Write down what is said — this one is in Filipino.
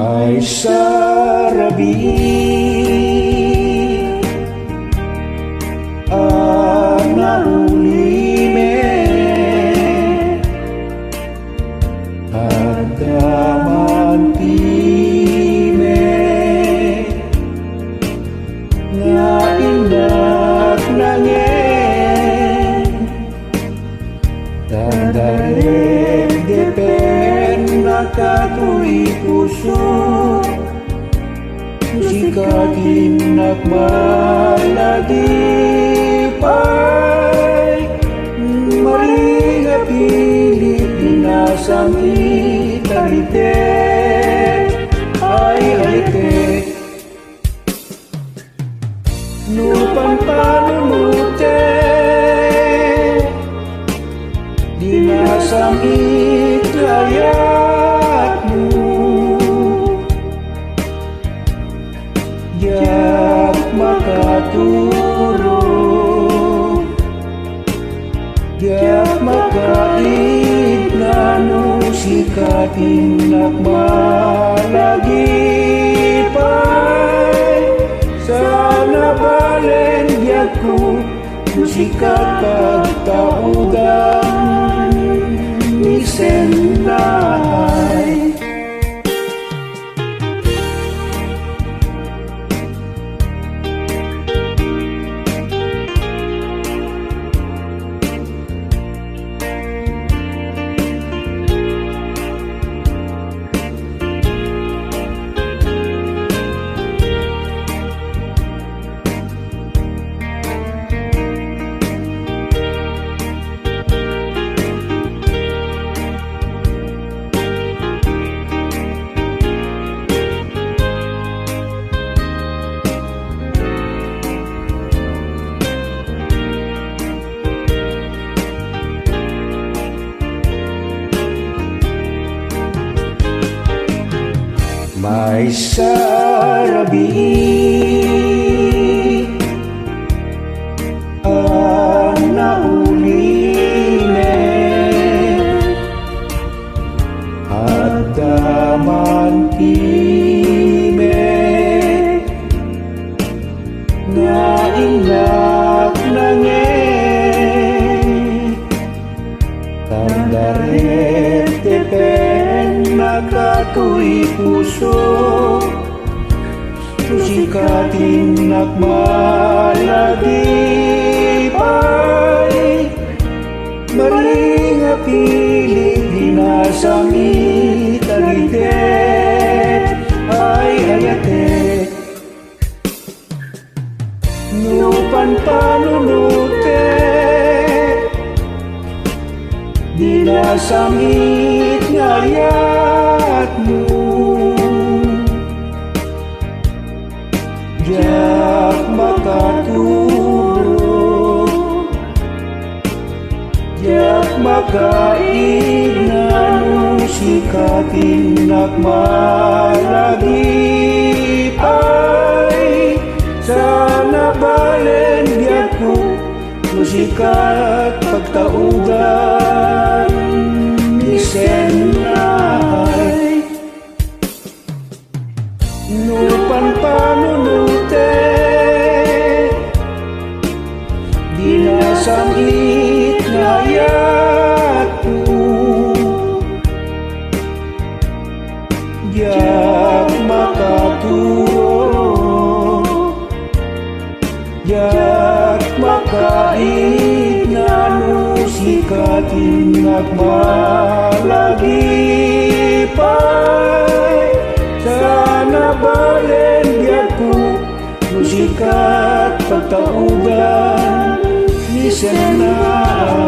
May sarabi naulime adamantime nga inak nangen tandarek depen nakatui puso jika tinak maladipay maringat pilit dinasang itarite ay halite nupan panunute dinasang itlayatmu yak makaturo yak makait nanu sikatin malagipay sana balen yakku sikat pagtaudan ni senday. May sarabi naulime adamantime nga inak nangen tandaret tepen nakatui puso sikatin malagipay maringa pilit dinasang itarite ay hayate nupan panunute dinasang itngayatmu yak makaturo yak makait nanu sikatin malagipay sana balen yakku musikat pagtaudan ni senay nupan panunute dinasang itngayatmu yak makaturo yak makait nanu sikatin malagipay sana balen yakku musikat pagtaudan ni senay.